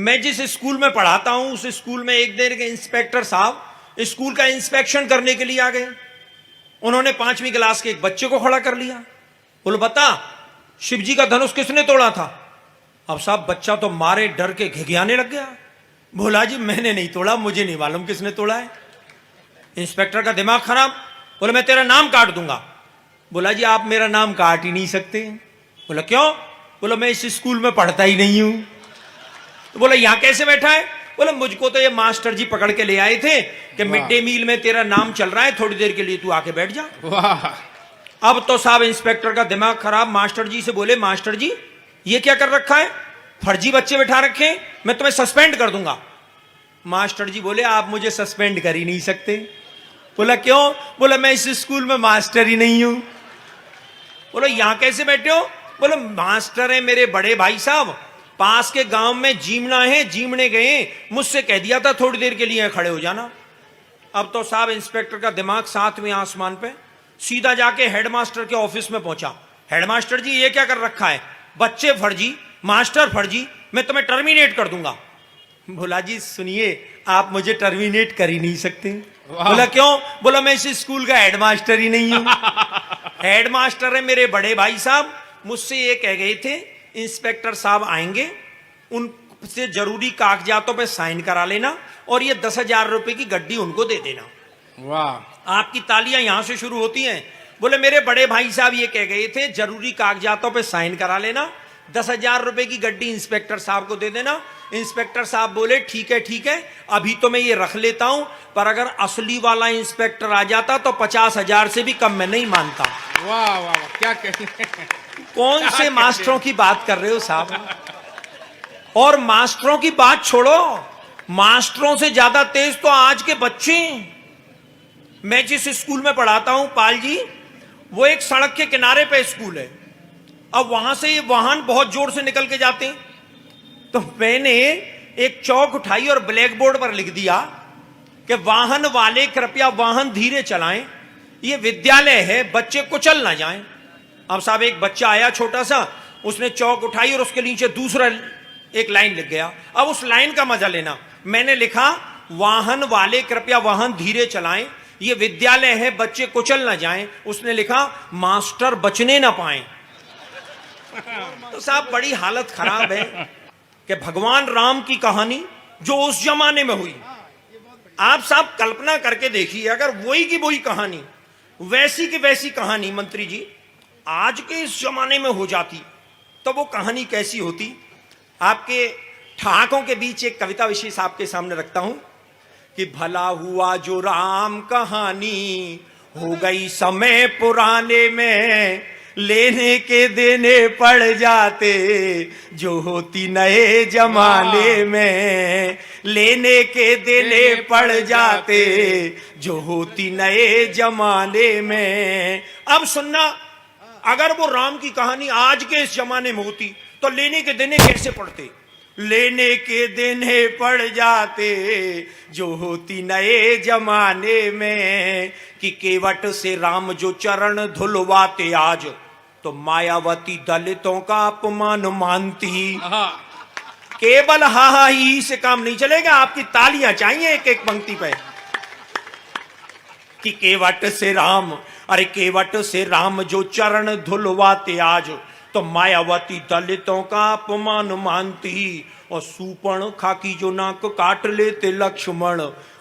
मैं जिस स्कूल में पढ़ाता हूं उस स्कूल में एक दिन के इंस्पेक्टर साहब स्कूल का इंस्पेक्शन करने के लिए आ गए। उन्होंने 5वीं क्लास के एक बच्चे को खड़ा कर लिया। बोलो बता, शिवजी का धनुष किसने तोड़ा था? अब साहब बच्चा तो मारे डर के घिघियाने लग गया। बोला जी मैंने नहीं तोड़ा, मुझे नहीं मालूम किसने तोड़ा है। इंस्पेक्टर का दिमाग खराब। बोला मैं तेरा नाम काट दूंगा। बोला जी आप मेरा नाम काट ही नहीं सकते। बोला क्यों? बोला मैं इस स्कूल में पढ़ता ही नहीं हूं। तो बोला यहां कैसे बैठा है? बोला मुझको तो ये मास्टर जी पकड़ के ले आए थे कि मिड डे मील में तेरा नाम चल रहा है, थोड़ी देर के लिए तू आके बैठ जा। वाह। अब तो साहब इंस्पेक्टर का दिमाग खराब। मास्टर जी से बोले मास्टर जी ये क्या कर रखा है? फर्जी बच्चे बैठा रखे हैं, मैं तुम्हें सस्पेंड कर दूंगा। मास्टर जी बोले आप मुझे सस्पेंड कर ही नहीं सकते। बोला क्यों? बोला मैं इस स्कूल में मास्टर ही नहीं हूं। बोलो यहां कैसे बैठे हो? बोलो मास्टर है मेरे बड़े भाई साहब, पास के गांव में जीमना है, जीमने गए, मुझसे कह दिया था थोड़ी देर के लिए खड़े हो जाना। अब तो साहब इंस्पेक्टर का दिमाग 7वें आसमान पे, सीधा जाके हेडमास्टर के ऑफिस में पहुंचा। हेडमास्टर जी ये क्या कर रखा है? बच्चे फर्जी, मास्टर फर्जी, मैं तुम्हें टर्मिनेट कर दूंगा। बोला जी सुनिए आप मुझे टर्मिनेट कर ही नहीं सकते। बोला क्यों? बोला मैं इस स्कूल का हेडमास्टर ही नहीं हूं। हेडमास्टर है मेरे बड़े भाई साहब, मुझसे ये कह गए थे इंस्पेक्टर साहब आएंगे, उनसे जरूरी कागजातों पे साइन करा लेना और ये 10,000 रुपए की गड्डी उनको दे देना। वाह। आपकी तालियां यहां से शुरू होती हैं। बोले मेरे बड़े भाई साहब ये कह गए थे जरूरी कागजातों पे साइन करा लेना, 10,000 रुपए की गड्डी इंस्पेक्टर साहब को दे देना। इंस्पेक्टर साहब बोले ठीक है, अभी तो मैं ये रख लेता हूं, पर अगर असली वाला इंस्पेक्टर आ जाता तो 50,000 से भी कम मैं नहीं मानता। वाह वाह वाह, क्या कहें। कौन से मास्टरों की बात कर रहे हो साहब? और मास्टरों की बात छोड़ो, मास्टरों से ज्यादा तेज तो आज के बच्चे। मैं जिस स्कूल में पढ़ाता हूं पाल जी, वो एक सड़क के किनारे पे स्कूल है। अब वहां से ये वाहन बहुत जोर से निकल के जाते हैं, तो मैंने एक चौक उठाई और ब्लैक बोर्ड पर लिख दिया कि वाहन वाले कृपया वाहन धीरे चलाएं, ये विद्यालय है, बच्चे कुचल ना जाएं। अब साहब एक बच्चा आया छोटा सा, उसने चौक उठाई और उसके नीचे दूसरा एक लाइन लिख गया। अब उस लाइन का मजा लेना, मैंने लिखा वाहन वाले कृपया वाहन धीरे चलाएं, ये विद्यालय है, बच्चे कुचल ना जाएं। उसने लिखा मास्टर बचने ना पाए। तो साहब बड़ी हालत खराब है कि भगवान राम की कहानी जो उस जमाने में हुई, आप साहब कल्पना करके देखिए अगर वही की वही कहानी, वैसी की वैसी कहानी मंत्री जी आज के इस जमाने में हो जाती तो वो कहानी कैसी होती। आपके ठहाकों के बीच एक कविता विशेष आपके सामने रखता हूं कि भला हुआ जो राम कहानी हो गई समय पुराने में, लेने के देने पड़ जाते जो होती नए जमाने में, लेने के देने पड़ जाते जो होती नए जमाने में। अब सुनना, अगर वो राम की कहानी आज के इस जमाने में होती तो लेने के देने कैसे पड़ते? लेने के देने पड़ जाते जो होती नए जमाने में, कि केवट से राम जो चरण धुलवाते आज तो मायावती दलितों का अपमान मानती। केवल हा हा ही से काम नहीं चलेगा, आपकी तालियां चाहिए एक एक पंक्ति पे। कि केवट से राम, अरे केवट से राम जो चरण धुलवाते आज तो मायावती दलितों का अपमान मानती। और सूपण खाकी जो नाक काट लेते लक्ष्मण,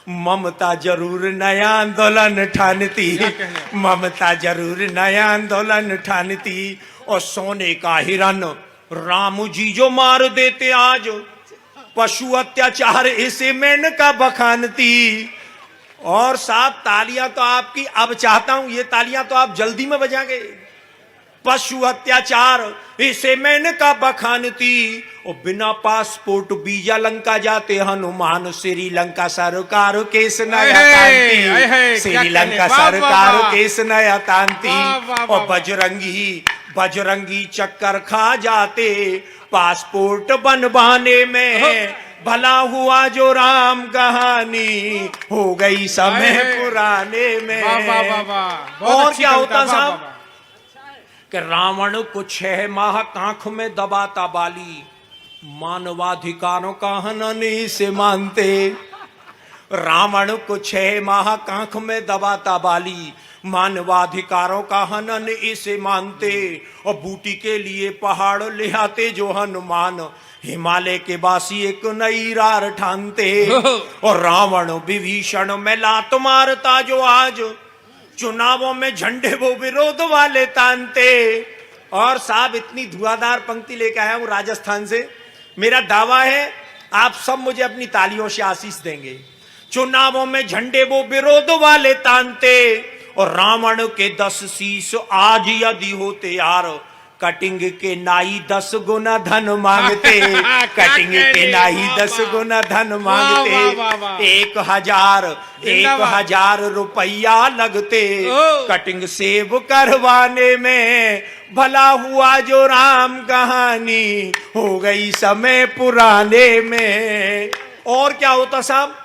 ममता जरूर नया आंदोलन ठानती, ममता जरूर नया आंदोलन ठानती। और सोने का हिरन राम जी जो मार देते आज, पशु अत्याचार इसे मेनका बखानती। और साहब तालियां तो आपकी अब चाहता हूं, ये तालियां तो आप जल्दी में बजा गए। पशु अत्याचार इसे मेनका बखानती। और बिना पासपोर्ट वीजा लंका जाते हनुमान, श्रीलंका सरकार केस नया तांती, श्रीलंका सरकार केस नया तांती। और बजरंगी चक्कर खा जाते पासपोर्ट बनवाने में, भला हुआ जो राम कहानी हो गई समय पुराने में। और क्या होता साहब कि रावण को 6 माह कांख में दबाता बाली, मानवाधिकारों का हनन इसे मानते, रावण को 6 माह कांख में दबाता बाली, मानवाधिकारों का हनन इसे मानते, और बूटी के लिए पहाड़ ले आते जो हनुमान, हिमालय के वासी एक नई रार ठानते, और रावण विभीषण में लात मारता जो आज, चुनावों में झंडे वो विरोध वाले तानते। और साहब इतनी धुआंधार पंक्ति लेकर आया हूं राजस्थान से, मेरा दावा है आप सब मुझे अपनी तालियों से आशीष देंगे। चुनावों में झंडे वो विरोध वाले तानते, और रावण के 10 शीश आज यदि होते यार, कटिंग के नाई 10 गुना धन मांगते, कटिंग के नाई 10 गुना धन मांगते, 1,000 रुपया लगते, कटिंग सेव करवाने में, भला हुआ जो राम कहानी हो गई समय पुराने में। और क्या होता साहब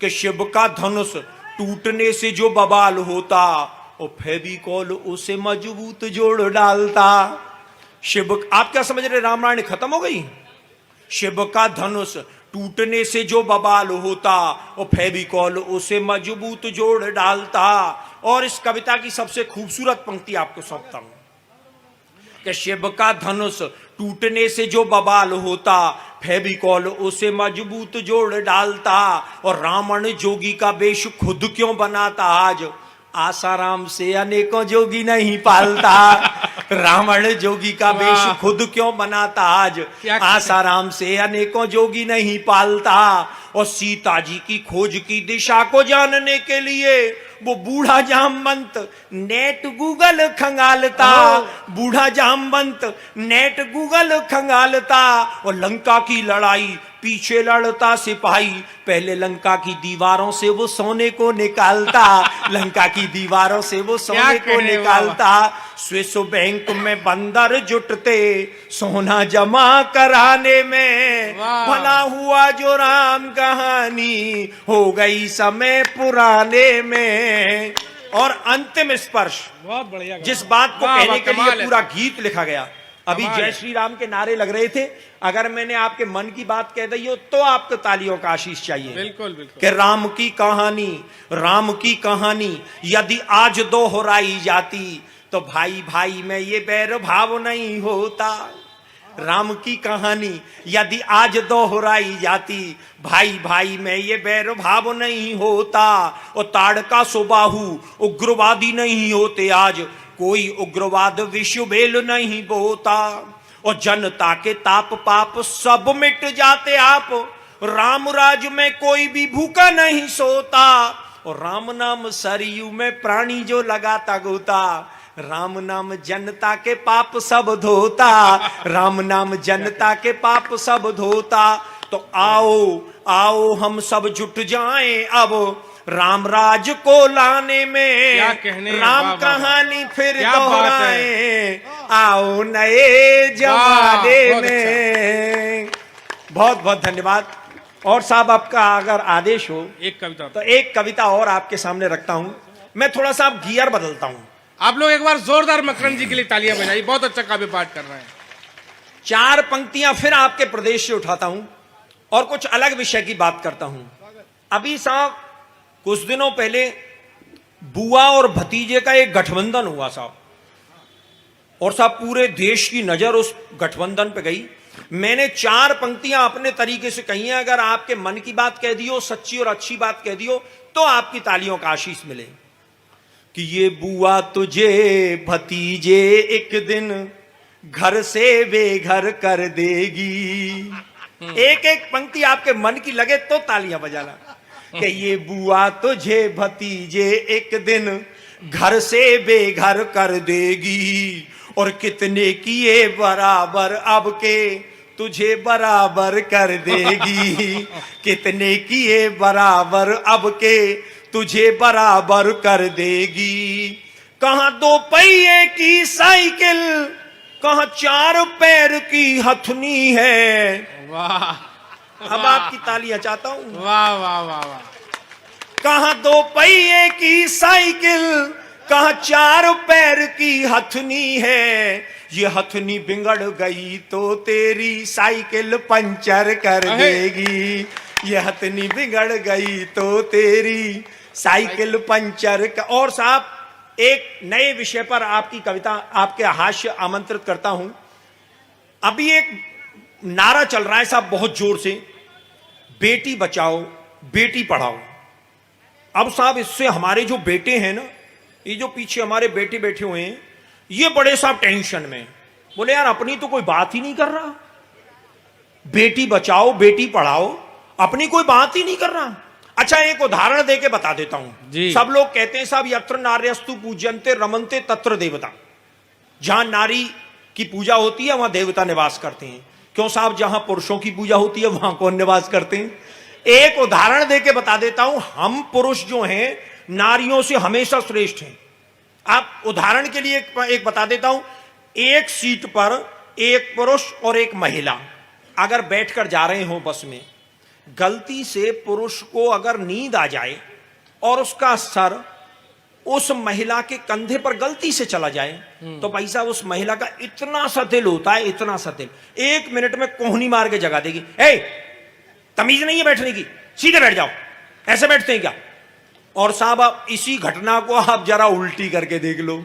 कि शिव का धनुष टूटने से जो बवाल होता, और फेविकॉल उसे मजबूत जोड़ डालता। शिव, आप क्या समझ रहे रामायण खत्म हो गई? शिव का धनुष टूटने से जो बवाल होता, और फेविकॉल उसे मजबूत जोड़ डालता। और इस कविता की सबसे खूबसूरत पंक्ति आपको सौंपता हूं कि शिव का धनुष टूटने से जो बवाल होता, फेविकॉल उसे मजबूत जोड़ डालता, और रावण जोगी का वेश खुद क्यों बनाता आज, आसाराम से अनेकों जोगी नहीं पालता। रावण जोगी का वेश खुद क्यों बनाता आज, आसाराम से अनेकों जोगी नहीं पालता। और सीता जी की खोज की दिशा को जानने के लिए वो बूढ़ा जामवंत नेट गूगल खंगालता, बूढ़ा जामवंत नेट गूगल खंगालता। और लंका की लड़ाई पीछे लड़ता सिपाही, पहले लंका की दीवारों से वो सोने को निकालता, लंका की दीवारों से वो सोने को निकालता। स्विस बैंक में बंदर जुटते सोना जमा कराने में, भला हुआ जो राम कहानी हो गई समय पुराने में। और अंतिम स्पर्श, बहुत बढ़िया, जिस बात को कहने के लिए पूरा गीत लिखा गया। अभी जय श्री राम के नारे लग रहे थे, अगर मैंने आपके मन की बात कह दी हो तो आपको तालियों का आशीष चाहिए। बिल्कुल बिल्कुल। कि राम की कहानी यदि आज दोहराई जाती, तो भाई भाई में ये बैर भाव नहीं होता। राम की कहानी यदि आज दोहराई जाती, भाई भाई में ये बैर भाव नहीं होता। और ताड़का सुबाहु उग्रवादी नहीं होते आज, कोई उग्रवाद विश्व भेल नहीं बोता। और जनता के ताप पाप सब मिट जाते आप, राम राज में कोई भी भूखा नहीं सोता। और राम नाम सरयू में प्राणी जो लगाता गोता, राम नाम जनता के पाप सब धोता, राम नाम जनता के पाप सब धोता। तो आओ आओ हम सब जुट जाएं अब राम राज को लाने में, क्या कहने, राम कहानी फिर दोहराएं आओ नए जमाने में। बहुत बहुत धन्यवाद। और साहब आपका अगर आदेश हो एक कविता, तो एक कविता और आपके सामने रखता हूं। मैं थोड़ा सा गियर बदलता हूं। आप लोग एक बार जोरदार मकरंद जी के लिए तालियां बजाइए, बहुत अच्छा काव्य पाठ कर रहे हैं। 4 पंक्तियां फिर आपके प्रदेश से उठाता हूं और कुछ अलग विषय की बात करता हूं। अभी साहब कुछ दिनों पहले बुआ और भतीजे का एक गठबंधन हुआ साहब, और साहब पूरे देश की नजर उस गठबंधन पे गई। मैंने 4 पंक्तियां अपने तरीके से कही हैं, अगर आपके मन की बात कह दियो, सच्ची और अच्छी बात कह दियो, तो आपकी तालियों का आशीष मिले। कि ये बुआ तुझे भतीजे एक दिन घर से बेघर कर देगी। एक एक पंक्ति आपके मन की लगे तो तालियां बजाना। कि ये बुआ तुझे भतीजे एक दिन घर से बेघर कर देगी, और कितने किए बराबर अब के तुझे बराबर कर देगी। कितने किए बराबर अब के तुझे बराबर कर देगी। कहां 2 पहिए की साइकिल, कहां 4 पैर की हथनी है। वाह, अब आपकी तालियां चाहता हूं। वाह वाह वाह वाह। कहां 2 पहिए की साइकिल, कहा चार पैर की हथनी है, ये हथनी बिगड़ गई तो तेरी साइकिल पंचर कर देगी। ये हथनी बिगड़ गई तो तेरी साइकिल पंचर कर। और साहब एक नए विषय पर आपकी कविता, आपके हास्य आमंत्रित करता हूं। अभी एक नारा चल रहा है साहब बहुत जोर से, बेटी बचाओ बेटी पढ़ाओ। अब साहब इससे हमारे जो बेटे हैं ना, ये जो पीछे हमारे बेटे बैठे हुए हैं, ये बड़े साहब टेंशन में। बोले यार अपनी तो कोई बात ही नहीं कर रहा, बेटी बचाओ बेटी पढ़ाओ, अपनी कोई बात ही नहीं कर रहा। अच्छा एक उदाहरण देके बता देता हूं। सब लोग कहते हैं साहब यत्र नार्यस्तु पूज्यन्ते रमन्ते तत्र देवता। जहां नारी की पूजा होती है वहां देवता निवास करते हैं। क्यों साहब, जहां पुरुषों की पूजा होती है वहां कौन निवास करते हैं? एक उदाहरण देके बता देता हूं। हम पुरुष जो हैं नारियों से हमेशा श्रेष्ठ हैं। आप उदाहरण के लिए एक बता देता हूं। एक सीट पर एक पुरुष और एक महिला अगर बैठकर जा रहे हो बस में, गलती से पुरुष को अगर नींद आ जाए और उसका सर उस महिला के कंधे पर गलती से चला जाए, तो भाई साहब उस महिला का इतना सा दिल होता है, इतना सा दिल, 1 मिनट में कोहनी मार के जगा देगी। ए, तमीज नहीं है बैठने की, सीधे बैठ जाओ। ऐसे बैठते हैं क्या? और साहब आप इसी घटना को आप जरा उल्टी करके देख लो।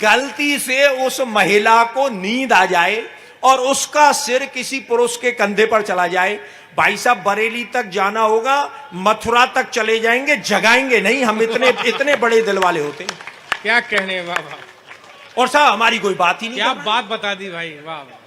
गलती से उस महिला को नींद आ जाए और उसका सिर किसी पुरुष के कंधे पर चला जाए, भाई साहब बरेली तक जाना होगा, मथुरा तक चले जाएंगे, जगाएंगे नहीं। हम इतने बड़े दिल वाले होते हैं। क्या कहने, वाह वाह। और साहब हमारी कोई बात ही नहीं। क्या बात बता दी भाई, वाह वाह।